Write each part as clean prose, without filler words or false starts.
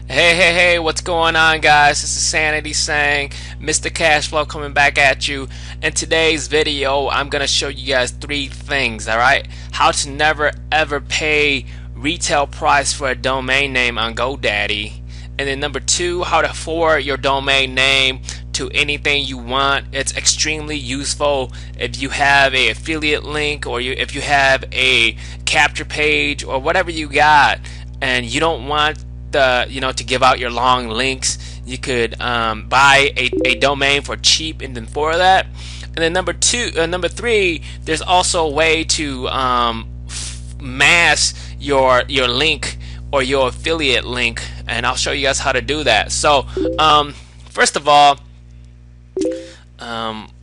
Hey, what's going on, guys? This is Sanity saying, Mr. Cashflow coming back at you. In today's video, I'm going to show you guys three things, alright? How to never ever pay retail price for a domain name on GoDaddy. And then number two, how to forward your domain name to anything you want. It's extremely useful if you have a affiliate link or if you have a capture page or whatever you got and you don't want to give out your long links. You could buy a domain for cheap and then for that. And then number three, there's also a way to mask your link or your affiliate link, and I'll show you guys how to do that. So first of all,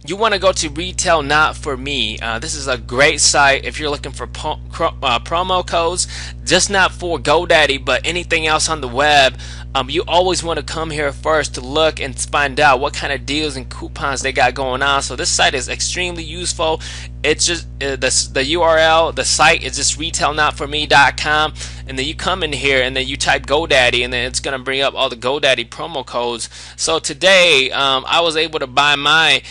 you want to go to Retail Not For Me. This is a great site if you're looking for promo codes, just not for GoDaddy but anything else on the web. You always want to come here first to look and find out what kind of deals and coupons they got going on. So this site is extremely useful. It's just the URL, the site is just retailnotforme.com, and then you come in here and then you type GoDaddy, and then it's gonna bring up all the GoDaddy promo codes. So today I was able to buy my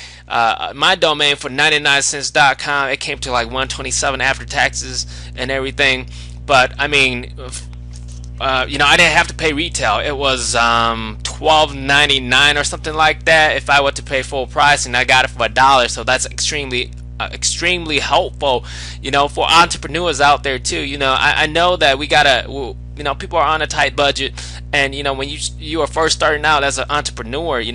domain for 99cents.com. It came to like 127 after taxes and everything, but I mean, I didn't have to pay retail. It was $12.99 or something like that if I were to pay full price, and I got it for $1. So that's extremely helpful, for entrepreneurs out there too. I know that we gotta, people are on a tight budget, and when you are first starting out as an entrepreneur, you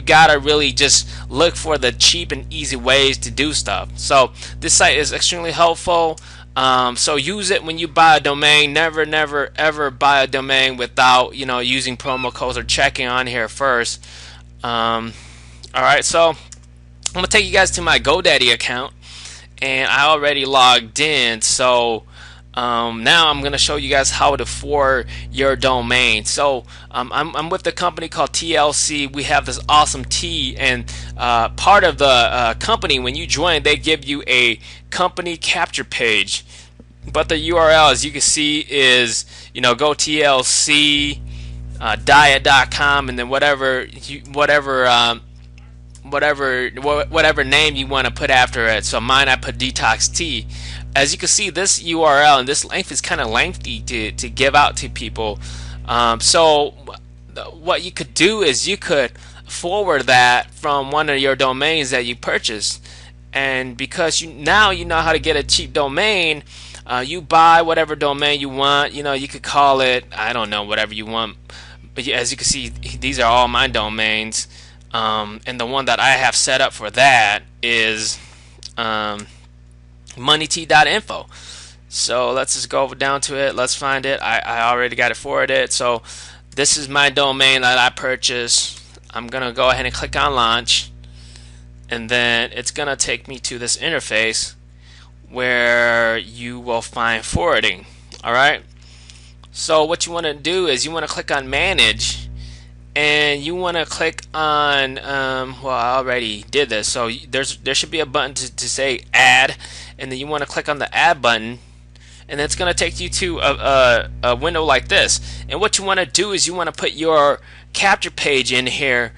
gotta really just look for the cheap and easy ways to do stuff. So this site is extremely helpful. So use it when you buy a domain. Never ever buy a domain without using promo codes or checking on here first. Alright, so I'm gonna take you guys to my GoDaddy account, and I already logged in. So now I'm gonna show you guys how to forward your domain. So I'm with the company called TLC. We have this awesome T, and part of the company, when you join, they give you a company capture page, but the URL, as you can see, is go TLC diet.com, and then whatever name you want to put after it. So mine, I put Detox Tea. As you can see, this URL and this length is kind of lengthy to give out to people. So what you could do is you could forward that from one of your domains that you purchased, and because now you know how to get a cheap domain, you buy whatever domain you want. You could call it, I don't know, whatever you want. But as you can see, these are all my domains, and the one that I have set up for that is moneytea.info. So let's just go down to it. Let's find it. I already got it forwarded. So this is my domain that I purchased. I'm gonna go ahead and click on launch, and then it's gonna take me to this interface where you will find forwarding. Alright, so what you want to do is you want to click on manage, and you want to click on well, I already did this, so there should be a button to say add, and then you want to click on the add button, and it's going to take you to a window like this. And what you want to do is you want to put your capture page in here.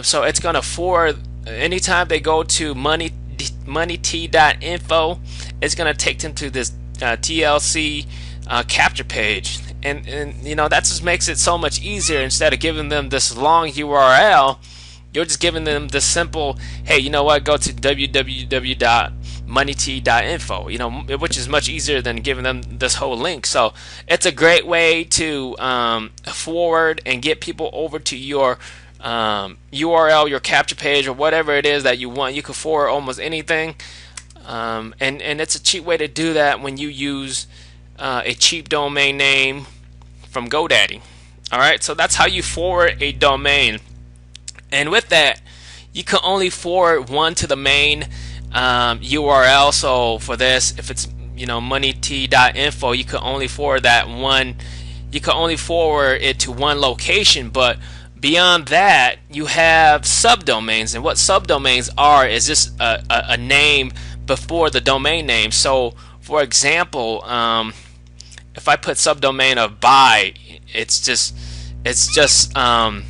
So it's going to forward anytime they go to moneytea.info, it's going to take them to this TLC capture page, and that just makes it so much easier. Instead of giving them this long URL, you're just giving them this simple, hey, you know what, go to www.moneytea.info, which is much easier than giving them this whole link. So it's a great way to forward and get people over to your URL, your capture page, or whatever it is that you want. You can forward almost anything, and it's a cheap way to do that when you use a cheap domain name from GoDaddy. Alright, so that's how you forward a domain. And with that, you can only forward one to the main URL. So for this, if it's moneytea.info, you can only forward that one. You can only forward it to one location, but beyond that, you have subdomains, and what subdomains are is just a name before the domain name. So for example, if I put subdomain of buy, it's just it's just um,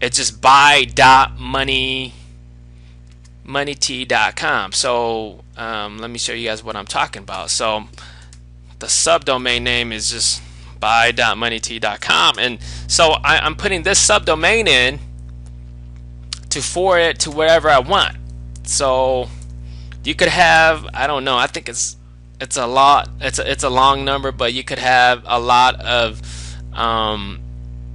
it's just buy.moneyt.com. So let me show you guys what I'm talking about. So the subdomain name is just buy.moneyt.com, and so I'm putting this subdomain in to forward it to wherever I want. So you could have, I don't know, I think it's a lot, it's a long number, but you could have a lot of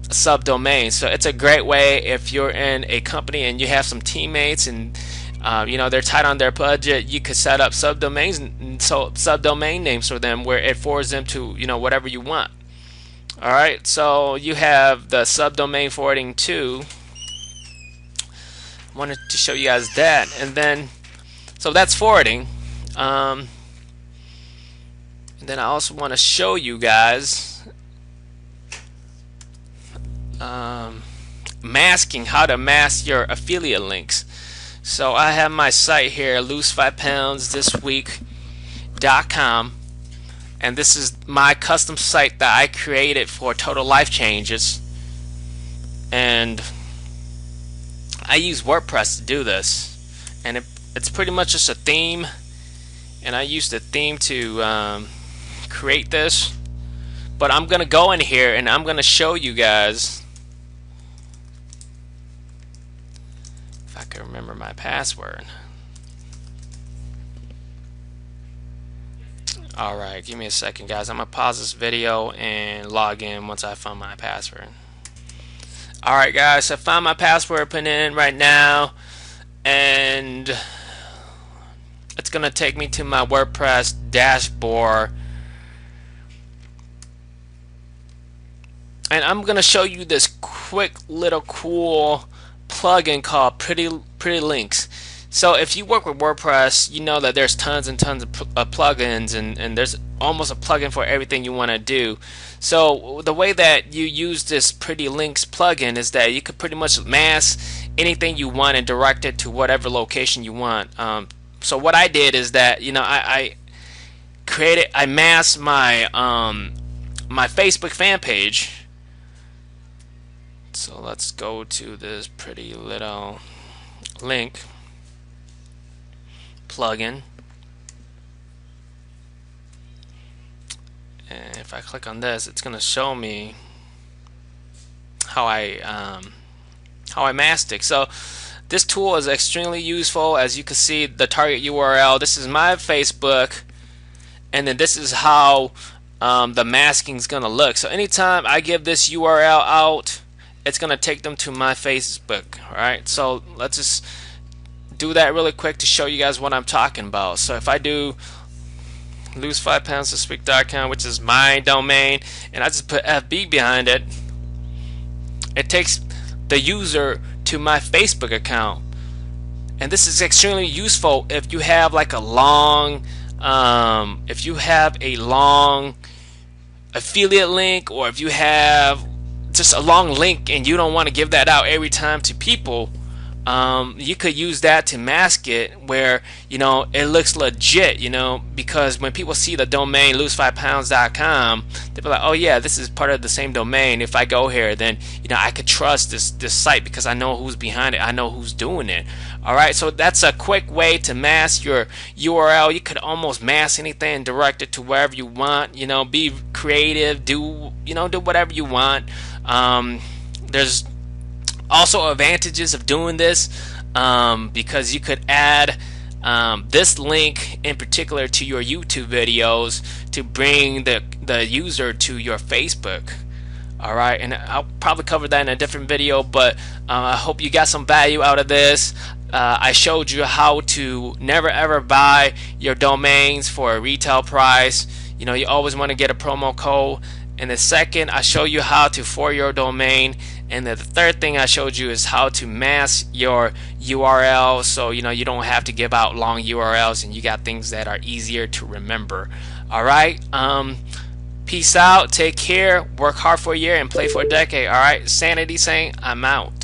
subdomains. So it's a great way if you're in a company and you have some teammates and you know, they're tight on their budget, you could set up subdomains and so subdomain names for them where it forwards them to, you know, whatever you want. All right, so you have the subdomain forwarding to. Wanted to show you guys that, and then so that's forwarding. And then I also want to show you guys masking, how to mask your affiliate links. So I have my site here, lose5poundsthisweek.com, and this is my custom site that I created for Total Life Changes, and I use WordPress to do this, and it's pretty much just a theme, and I used the theme to create this. But I'm gonna go in here and I'm gonna show you guys, if I can remember my password. Alright, give me a second, guys. I'm gonna pause this video and log in once I find my password. Alright, guys, so I found my password, put in right now, and it's gonna take me to my WordPress dashboard, and I'm gonna show you this quick little cool plugin called Pretty Links. So if you work with WordPress, you know that there's tons and tons of plugins, and there's almost a plugin for everything you want to do. So the way that you use this Pretty Links plugin is that you could pretty much mask anything you want and direct it to whatever location you want. So what I did is that, you know, I masked my my Facebook fan page. So let's go to this pretty little link plugin, and if I click on this, it's going to show me how I masked it. So this tool is extremely useful. As you can see, the target URL, this is my Facebook, and then this is how the masking is going to look. So anytime I give this URL out, it's going to take them to my Facebook. Alright, so let's just do that really quick to show you guys what I'm talking about. So if I do lose5poundsthisweek.com, which is my domain, and I just put FB behind it, it takes the user to my Facebook account. And this is extremely useful if you have like a long affiliate link, or if you have just a long link and you don't want to give that out every time to people. You could use that to mask it where, you know, it looks legit, you know, because when people see the domain lose5pounds.com, they'll be like, oh yeah, this is part of the same domain. If I go here, then, you know, I could trust this site because I know who's behind it, I know who's doing it. Alright, so that's a quick way to mask your URL. You could almost mask anything and direct it to wherever you want, you know, be creative, do whatever you want. There's also advantages of doing this, because you could add this link in particular to your YouTube videos to bring the user to your Facebook. Alright, and I'll probably cover that in a different video, but I hope you got some value out of this. I showed you how to never ever buy your domains for a retail price. You know, you always want to get a promo code. And the second, I show you how to forward your domain. And the third thing I showed you is how to mask your URL, so you know you don't have to give out long URLs and you got things that are easier to remember. Alright, peace out, take care, work hard for a year and play for a decade. Alright, Sanity saying I'm out.